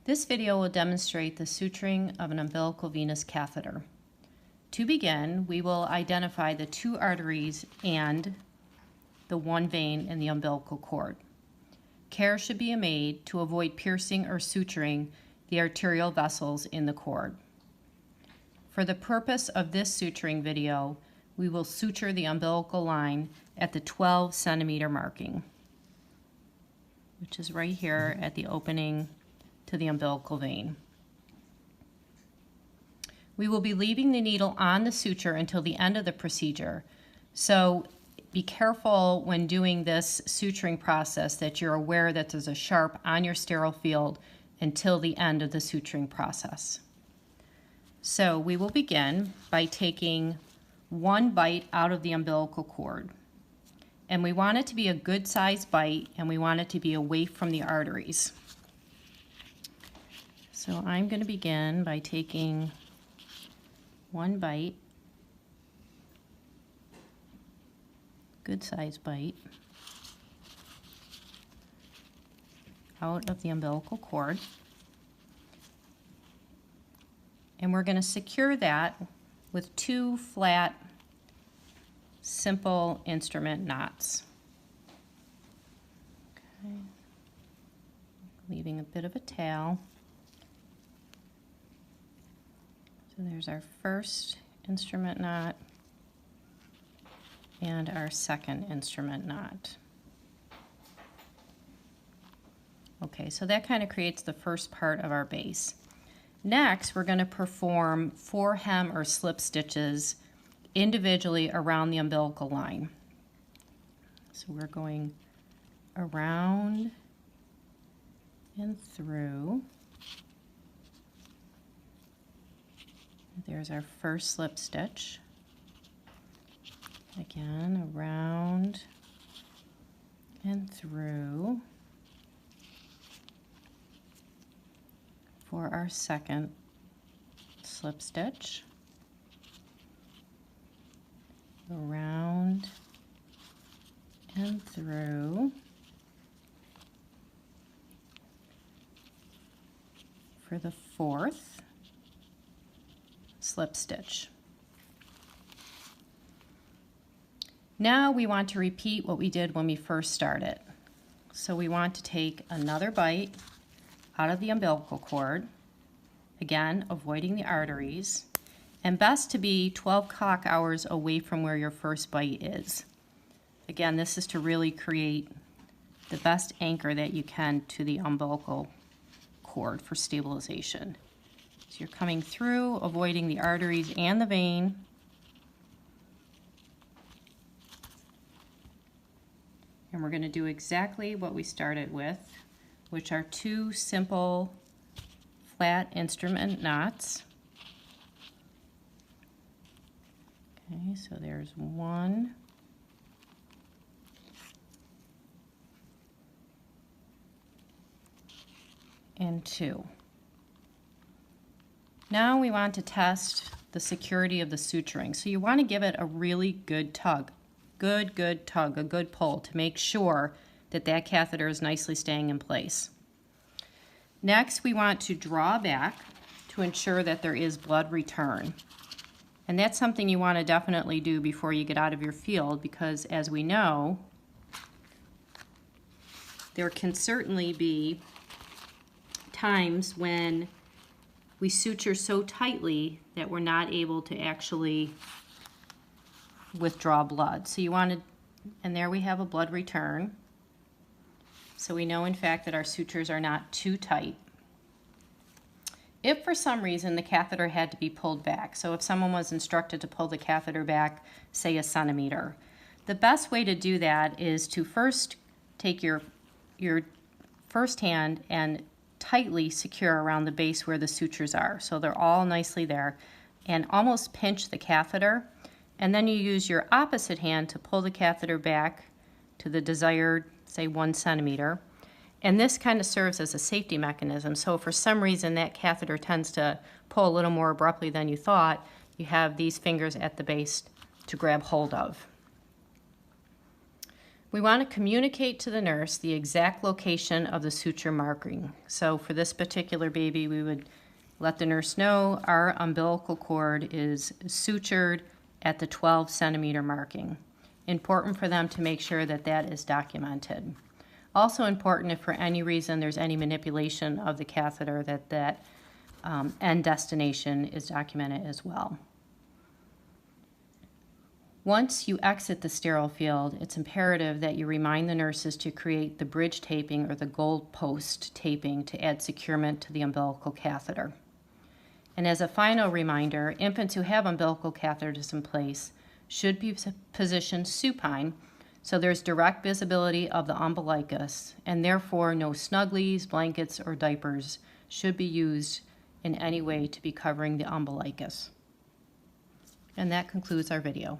This video will demonstrate the suturing of an umbilical venous catheter. To begin, we will identify the two arteries and the one vein in the umbilical cord. Care should be made to avoid piercing or suturing the arterial vessels in the cord. For the purpose of this suturing video, we will suture the umbilical line at the 12 centimeter marking, which is right here at the opening to the umbilical vein. We will be leaving the needle on the suture until the end of the procedure, so be careful when doing this suturing process that you're aware that there's a sharp on your sterile field until the end of the suturing process. So we will begin by taking one bite out of the umbilical cord. And we want it to be a good sized bite, and we want it to be away from the arteries. So I'm going to begin by taking one bite, good sized bite, out of the umbilical cord. And we're going to secure that with two flat, simple instrument knots. Okay. Leaving a bit of a tail. So there's our first instrument knot and our second instrument knot. Okay, so that kind of creates the first part of our base. Next, we're going to perform 4 hem or slip stitches individually around the umbilical line. So we're going around and through. There's our first slip stitch. Again, around and through for our second slip stitch. Around and through for the fourth slip stitch. Now we want to repeat what we did when we first started. So we want to take another bite out of the umbilical cord, again avoiding the arteries, and best to be 12 clock hours away from where your first bite is. Again, this is to really create the best anchor that you can to the umbilical cord for stabilization. So you're coming through, avoiding the arteries and the vein. And we're going to do exactly what we started with, which are 2 simple flat instrument knots. Okay, so there's 1 and 2. Now we want to test the security of the suturing. So you want to give it a really good tug. Good tug, a good pull to make sure that that catheter is nicely staying in place. Next, we want to draw back to ensure that there is blood return. And that's something you want to definitely do before you get out of your field, because as we know, there can certainly be times when we suture so tightly that we're not able to actually withdraw blood. So you want to, and there we have a blood return. So we know in fact that our sutures are not too tight. If for some reason the catheter had to be pulled back, so if someone was instructed to pull the catheter back, say 1 centimeter, the best way to do that is to first take your first hand and tightly secure around the base where the sutures are, so they're all nicely there, and almost pinch the catheter, and then you use your opposite hand to pull the catheter back to the desired, say 1 centimeter. And this kind of serves as a safety mechanism. So if for some reason that catheter tends to pull a little more abruptly than you thought, you have these fingers at the base to grab hold of. We want to communicate to the nurse the exact location of the suture marking. So for this particular baby, we would let the nurse know our umbilical cord is sutured at the 12 centimeter marking. Important for them to make sure that that is documented. Also important if for any reason there's any manipulation of the catheter, that end destination is documented as well. Once you exit the sterile field, it's imperative that you remind the nurses to create the bridge taping or the gold post taping to add securement to the umbilical catheter. And as a final reminder, infants who have umbilical catheters in place should be positioned supine so there's direct visibility of the umbilicus, and therefore no snugglies, blankets, or diapers should be used in any way to be covering the umbilicus. And that concludes our video.